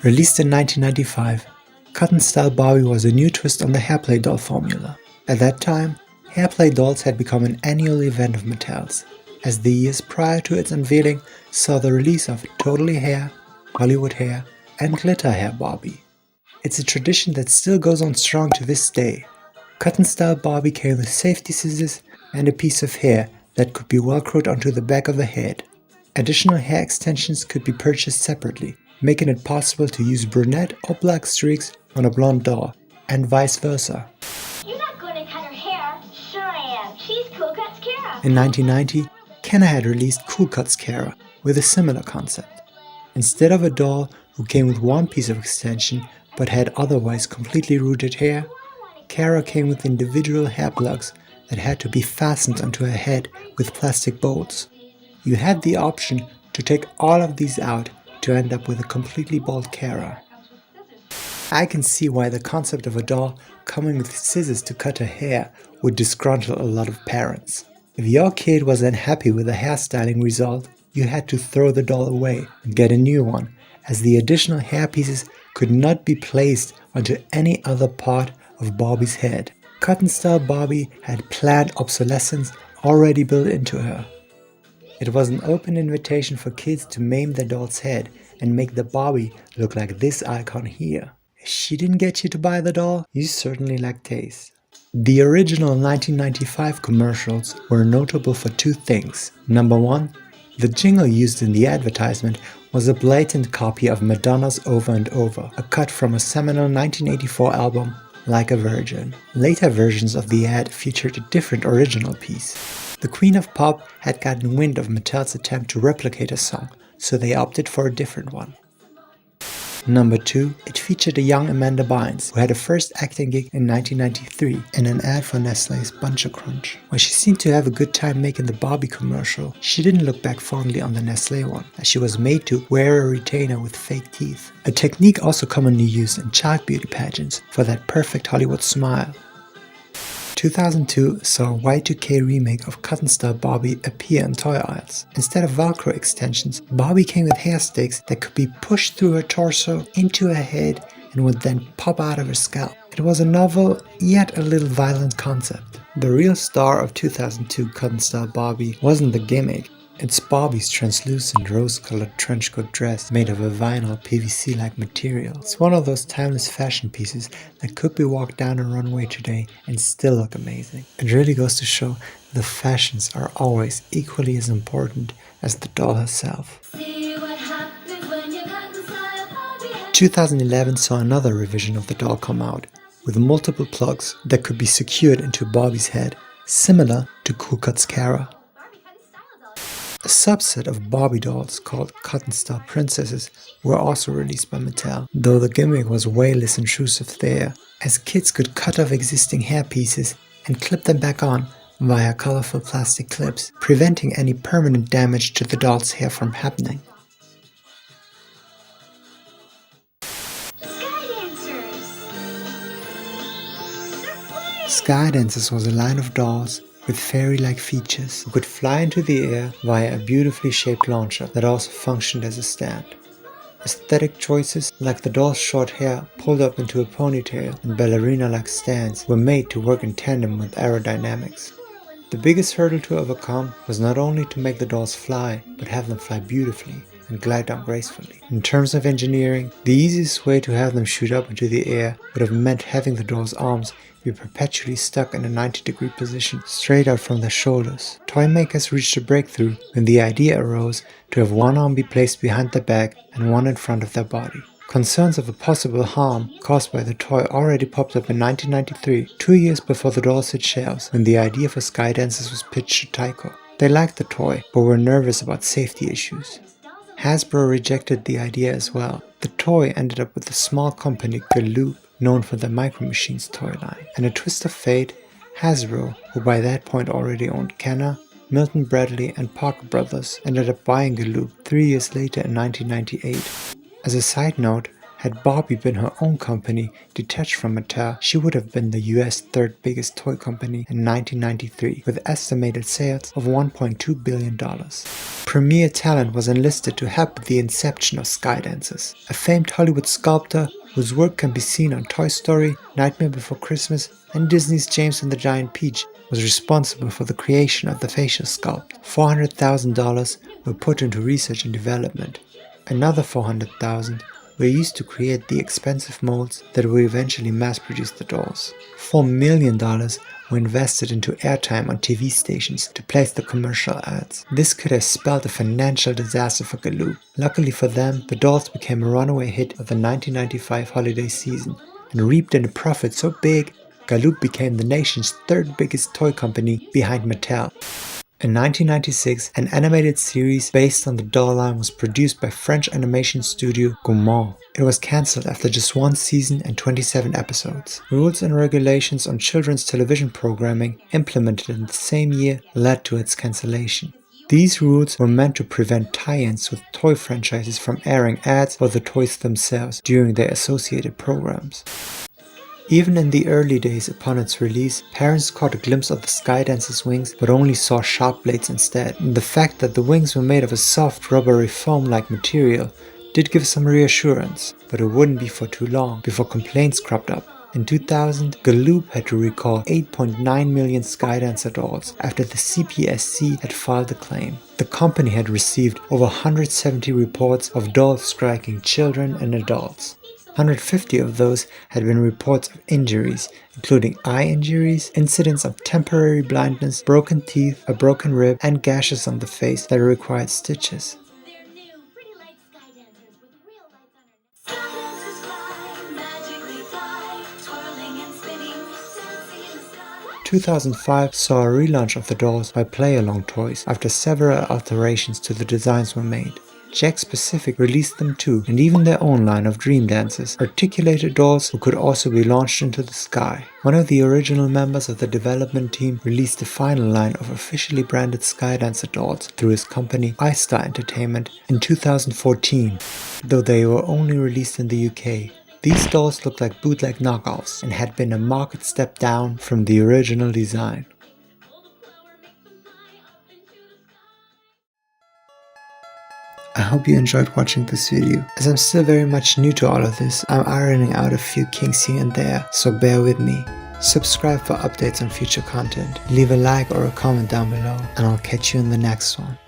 Released in 1995, Cotton Style Barbie was a new twist on the Hairplay doll formula. At that time, Hairplay dolls had become an annual event of Mattel's, as the years prior to its unveiling saw the release of Totally Hair, Hollywood Hair, and Glitter Hair Barbie. It's a tradition that still goes on strong to this day. Cotton Style Barbie came with safety scissors and a piece of hair that could be velcroed onto the back of the head. Additional hair extensions could be purchased separately, making it possible to use brunette or black streaks on a blonde doll, and vice versa. You're not going to cut her hair. Sure I am. She's Cool Cuts Kara. In 1990, Kenner had released Cool Cuts Kara with a similar concept. Instead of a doll who came with one piece of extension but had otherwise completely rooted hair, Kara came with individual hair plugs that had to be fastened onto her head with plastic bolts. You had the option to take all of these out to end up with a completely bald Kara. I can see why the concept of a doll coming with scissors to cut her hair would disgruntle a lot of parents. If your kid was unhappy with the hairstyling result, you had to throw the doll away and get a new one, as the additional hair pieces could not be placed onto any other part of Barbie's head. Cotton Style Barbie had planned obsolescence already built into her. It was an open invitation for kids to maim their doll's head and make the Barbie look like this icon here. If she didn't get you to buy the doll, you certainly lacked taste. The original 1995 commercials were notable for two things. Number one, the jingle used in the advertisement was a blatant copy of Madonna's Over and Over, a cut from a seminal 1984 album, Like a Virgin. Later versions of the ad featured a different original piece. The Queen of Pop had gotten wind of Mattel's attempt to replicate a song, so they opted for a different one. Number 2, it featured a young Amanda Bynes, who had a first acting gig in 1993 in an ad for Nestlé's Bunch Crunch. While she seemed to have a good time making the Barbie commercial, she didn't look back fondly on the Nestlé one, as she was made to wear a retainer with fake teeth, a technique also commonly used in child beauty pageants for that perfect Hollywood smile. 2002 saw a Y2K remake of Cotton Style Barbie appear in toy aisles. Instead of Velcro extensions, Barbie came with hair sticks that could be pushed through her torso into her head and would then pop out of her scalp. It was a novel, yet a little violent concept. The real star of 2002 Cotton Style Barbie wasn't the gimmick. It's Barbie's translucent rose-colored trenchcoat dress made of a vinyl PVC-like material. It's one of those timeless fashion pieces that could be walked down a runway today and still look amazing. It really goes to show the fashions are always equally as important as the doll herself. 2011 saw another revision of the doll come out, with multiple plugs that could be secured into Barbie's head, similar to Cool Cuts Kara. A subset of Barbie dolls called Cotton Style Princesses were also released by Mattel, though the gimmick was way less intrusive there, as kids could cut off existing hair pieces and clip them back on via colorful plastic clips, preventing any permanent damage to the doll's hair from happening. Skydancers was a line of dolls with fairy-like features who could fly into the air via a beautifully shaped launcher that also functioned as a stand. Aesthetic choices like the doll's short hair pulled up into a ponytail and ballerina-like stands were made to work in tandem with aerodynamics. The biggest hurdle to overcome was not only to make the dolls fly, but have them fly beautifully and glide down gracefully. In terms of engineering, the easiest way to have them shoot up into the air would have meant having the doll's arms be perpetually stuck in a 90-degree position straight out from their shoulders. Toy makers reached a breakthrough when the idea arose to have one arm be placed behind their back and one in front of their body. Concerns of a possible harm caused by the toy already popped up in 1993, 2 years before the dolls hit shelves, when the idea for Skydancers was pitched to Tyco. They liked the toy, but were nervous about safety issues. Hasbro rejected the idea as well. The toy ended up with the small company Galoob, known for their Micro Machines toy line. And a twist of fate, Hasbro, who by that point already owned Kenner, Milton Bradley and Parker Brothers, ended up buying Galoob 3 years later in 1998. As a side note, Had Barbie been her own company, detached from Mattel, she would have been the US third biggest toy company in 1993, with estimated sales of $1.2 billion. Premier talent was enlisted to help with the inception of Skydancers, a famed Hollywood sculptor whose work can be seen on Toy Story, Nightmare Before Christmas, and Disney's James and the Giant Peach, was responsible for the creation of the facial sculpt. $400,000 were put into research and development. Another $400,000 were used to create the expensive molds that would eventually mass-produce the dolls. $4 million were invested into airtime on TV stations to place the commercial ads. This could have spelled a financial disaster for Galoob. Luckily for them, the dolls became a runaway hit of the 1995 holiday season and reaped in a profit so big, Galoob became the nation's third biggest toy company behind Mattel. In 1996, an animated series based on the doll line was produced by French animation studio Gaumont. It was cancelled after just one season and 27 episodes. Rules and regulations on children's television programming implemented in the same year led to its cancellation. These rules were meant to prevent tie-ins with toy franchises from airing ads for the toys themselves during their associated programs. Even in the early days upon its release, parents caught a glimpse of the Skydancers' wings but only saw sharp blades instead. And the fact that the wings were made of a soft, rubbery foam-like material did give some reassurance, but it wouldn't be for too long before complaints cropped up. In 2000, Galoob had to recall 8.9 million Skydancer dolls after the CPSC had filed a claim. The company had received over 170 reports of dolls striking children and adults. 150 of those had been reports of injuries, including eye injuries, incidents of temporary blindness, broken teeth, a broken rib, and gashes on the face that required stitches. They're new, pretty light Skydancers with real lights underneath. Skydancers fly, magically fly, twirling and spinning, dancing in the sky. 2005 saw a relaunch of the dolls by Play-Along Toys after several alterations to the designs were made. Jakks Pacific released them too, and even their own line of Dream Dancers, articulated dolls who could also be launched into the sky. One of the original members of the development team released the final line of officially branded Skydancer dolls through his company iStar Entertainment in 2014, though they were only released in the UK. These dolls looked like bootleg knockoffs and had been a marked step down from the original design. I hope you enjoyed watching this video. As I'm still very much new to all of this, I'm ironing out a few kinks here and there, so bear with me. Subscribe for updates on future content, leave a like or a comment down below, and I'll catch you in the next one.